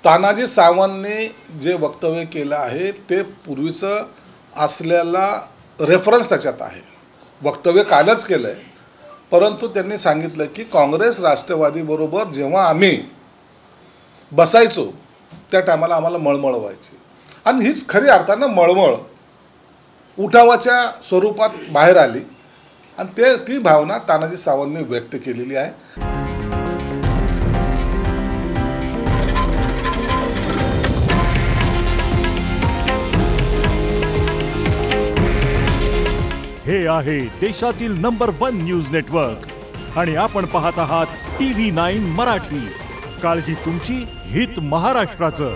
तानाजी सावंतने जे वक्तव्य केलं आहे ते पूर्वीचं असलेला रेफरन्स त्याच्यात आहे. वक्तव्य कालच केलं आहे, परंतु त्यांनी सांगितलं की काँग्रेस राष्ट्रवादीबरोबर जेव्हा आम्ही बसायचो त्या टायमाला आम्हाला मळमळ व्हायची आणि हीच खरी अर्थानं मळमळ उठावाच्या स्वरूपात बाहेर आली आणि ती भावना तानाजी सावंतने व्यक्त केलेली आहे. हे आहे देशातील नंबर 1 न्यूज नेटवर्क आणि आपण पाहत आहात TV9 मराठी. काळजी तुमची, हित महाराष्ट्राचं.